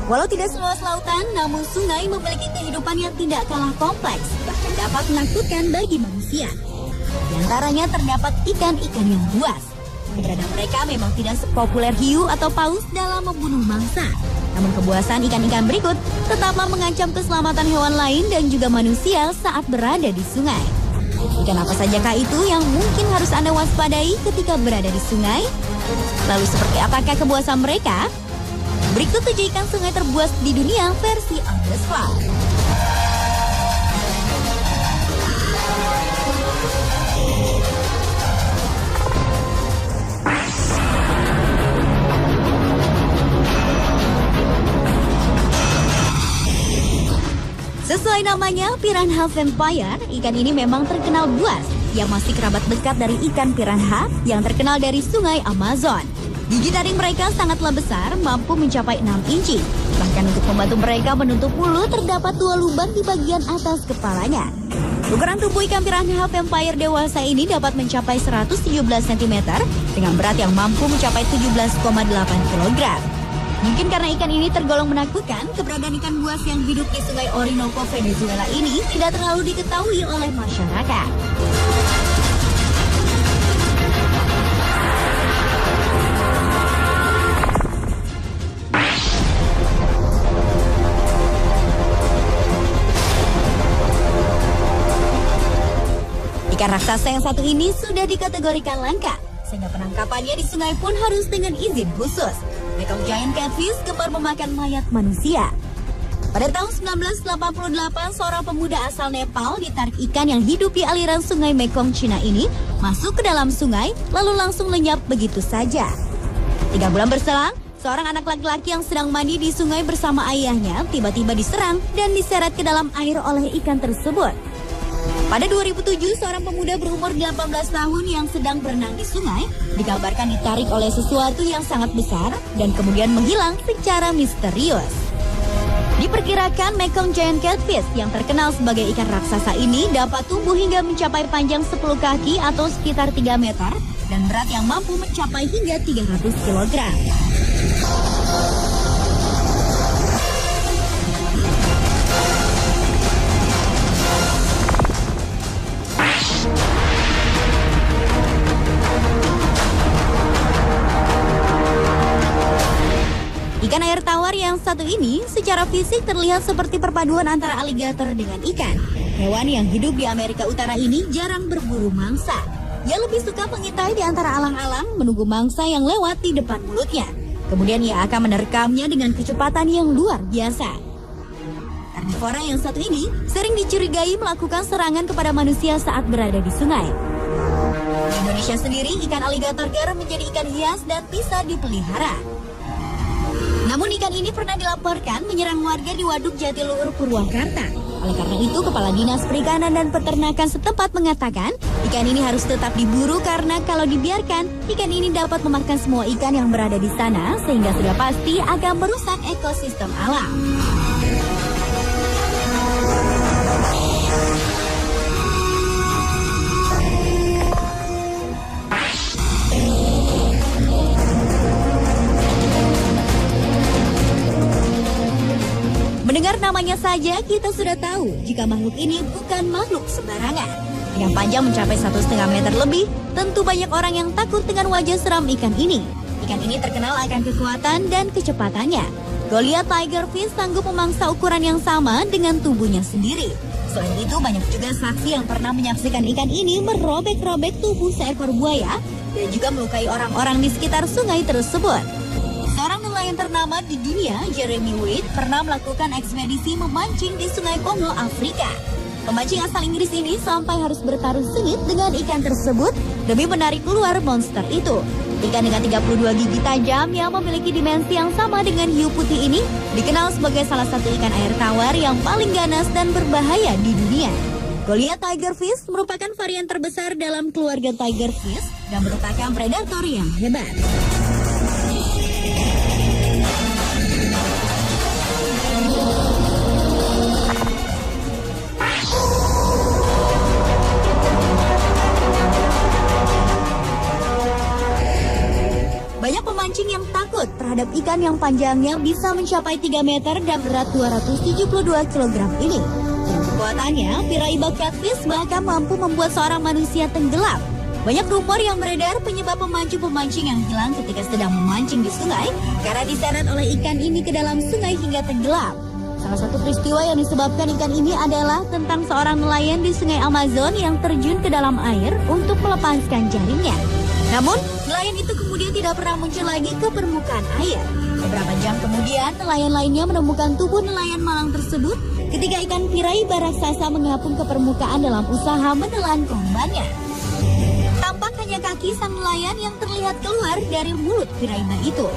Walau tidak seluas lautan, namun sungai memiliki kehidupan yang tidak kalah kompleks, bahkan dapat menakutkan bagi manusia. Di antaranya terdapat ikan-ikan yang buas. Keberadaan mereka memang tidak sepopuler hiu atau paus dalam membunuh mangsa. Namun kebuasan ikan-ikan berikut tetaplah mengancam keselamatan hewan lain dan juga manusia saat berada di sungai. Ikan apa sajakah itu yang mungkin harus Anda waspadai ketika berada di sungai? Lalu seperti apakah kebuasan mereka? Berikut 7 ikan sungai terbuas di dunia versi Undersflow. Sesuai namanya, piranha vampire, ikan ini memang terkenal buas, yang masih kerabat dekat dari ikan piranha yang terkenal dari sungai Amazon. Gigi taring mereka sangatlah besar, mampu mencapai 6 inci. Bahkan untuk membantu mereka menutup mulut, terdapat 2 lubang di bagian atas kepalanya. Ukuran tubuh ikan piranha vampire dewasa ini dapat mencapai 117 cm dengan berat yang mampu mencapai 17,8 kg. Mungkin karena ikan ini tergolong menakutkan, keberadaan ikan buas yang hidup di sungai Orinoco, Venezuela ini tidak terlalu diketahui oleh masyarakat. Ikan raksasa yang satu ini sudah dikategorikan langka, sehingga penangkapannya di sungai pun harus dengan izin khusus. Mekong Giant Catfish gemar memakan mayat manusia. Pada tahun 1988, seorang pemuda asal Nepal ditarik ikan yang hidup di aliran sungai Mekong Cina ini masuk ke dalam sungai, lalu langsung lenyap begitu saja. 3 bulan berselang, seorang anak laki-laki yang sedang mandi di sungai bersama ayahnya tiba-tiba diserang dan diseret ke dalam air oleh ikan tersebut. Pada 2007, seorang pemuda berumur 18 tahun yang sedang berenang di sungai dikabarkan ditarik oleh sesuatu yang sangat besar dan kemudian menghilang secara misterius. Diperkirakan Mekong Giant Catfish yang terkenal sebagai ikan raksasa ini dapat tumbuh hingga mencapai panjang 10 kaki atau sekitar 3 meter dan berat yang mampu mencapai hingga 300 kg. Ikan air tawar yang satu ini secara fisik terlihat seperti perpaduan antara aligator dengan ikan. Hewan yang hidup di Amerika Utara ini jarang berburu mangsa. Ia lebih suka mengintai di antara alang-alang menunggu mangsa yang lewat di depan mulutnya. Kemudian ia akan menerkamnya dengan kecepatan yang luar biasa. Karnivora yang satu ini sering dicurigai melakukan serangan kepada manusia saat berada di sungai. Di Indonesia sendiri, ikan aligator gar menjadi ikan hias dan bisa dipelihara. Namun ikan ini pernah dilaporkan menyerang warga di Waduk Jatiluhur, Purwakarta. Oleh karena itu, Kepala Dinas Perikanan dan Peternakan setempat mengatakan, ikan ini harus tetap diburu karena kalau dibiarkan, ikan ini dapat memakan semua ikan yang berada di sana, sehingga sudah pasti akan merusak ekosistem alam. Mendengar namanya saja, kita sudah tahu jika makhluk ini bukan makhluk sembarangan. Dengan panjang mencapai 1,5 meter lebih, tentu banyak orang yang takut dengan wajah seram ikan ini. Ikan ini terkenal akan kekuatan dan kecepatannya. Goliath tigerfish sanggup memangsa ukuran yang sama dengan tubuhnya sendiri. Selain itu, banyak juga saksi yang pernah menyaksikan ikan ini merobek-robek tubuh seekor buaya dan juga melukai orang-orang di sekitar sungai tersebut. Seorang nelayan ternama di dunia, Jeremy Wade, pernah melakukan ekspedisi memancing di Sungai Kongo, Afrika. Pemancing asal Inggris ini sampai harus bertaruh sengit dengan ikan tersebut demi menarik keluar monster itu. Ikan dengan 32 gigi tajam yang memiliki dimensi yang sama dengan hiu putih ini dikenal sebagai salah satu ikan air tawar yang paling ganas dan berbahaya di dunia. Goliath tigerfish merupakan varian terbesar dalam keluarga tigerfish dan merupakan predator yang hebat. Banyak pemancing yang takut terhadap terhadap ikan yang panjangnya bisa mencapai 3 meter dan berat 272 kg ini. Dengan kekuatannya, Piraiba catfish bahkan mampu membuat seorang manusia tenggelam. Banyak rumor yang beredar penyebab pemancing-pemancing yang hilang ketika sedang memancing di sungai karena diseret oleh ikan ini ke dalam sungai hingga tenggelam. Salah satu peristiwa yang disebabkan ikan ini adalah tentang seorang nelayan di sungai Amazon yang terjun ke dalam air untuk melepaskan jaringnya. Namun, nelayan itu kemudian tidak pernah muncul lagi ke permukaan air. Beberapa jam kemudian, nelayan lainnya menemukan tubuh nelayan malang tersebut ketika ikan Piraiba raksasa mengapung ke permukaan dalam usaha menelan korbannya. Tampak hanya kaki sang nelayan yang terlihat keluar dari mulut Piraiba itu.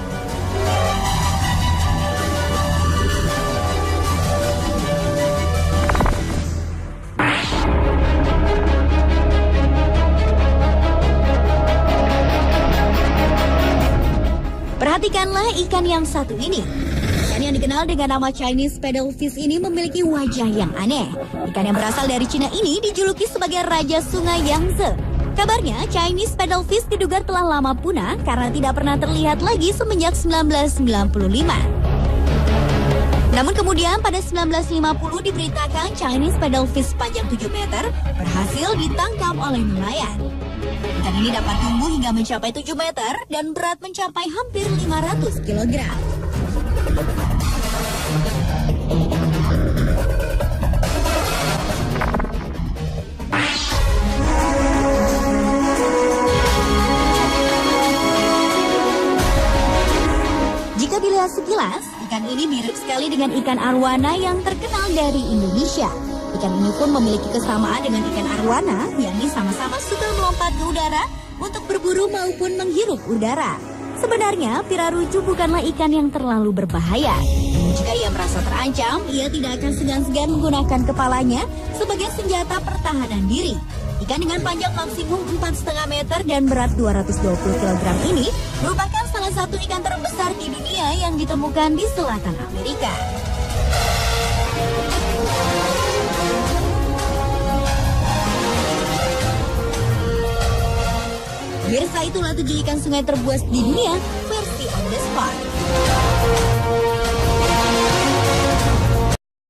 Perhatikanlah ikan yang satu ini. Ikan yang dikenal dengan nama Chinese paddlefish ini memiliki wajah yang aneh. Ikan yang berasal dari Cina ini dijuluki sebagai Raja Sungai Yangtze. Kabarnya Chinese paddlefish diduga telah lama punah karena tidak pernah terlihat lagi semenjak 1995. Namun kemudian pada 1950 diberitakan Chinese paddlefish panjang 7 meter berhasil ditangkap oleh nelayan. Ikan ini dapat tumbuh hingga mencapai 7 meter dan berat mencapai hampir 500 kg. Jika dilihat sekilas, ikan ini mirip sekali dengan ikan arwana yang terkenal dari Indonesia. Ikan ini pun memiliki kesamaan dengan ikan arwana, yakni sama-sama suka melompat ke udara untuk berburu maupun menghirup udara. Sebenarnya, pirarucu bukanlah ikan yang terlalu berbahaya. Jika ia merasa terancam, ia tidak akan segan-segan menggunakan kepalanya sebagai senjata pertahanan diri. Ikan dengan panjang maksimum 4,5 meter dan berat 220 kg ini merupakan salah satu ikan terbesar di dunia yang ditemukan di selatan Amerika. Pemirsa, itulah 7 ikan sungai terbuas di dunia.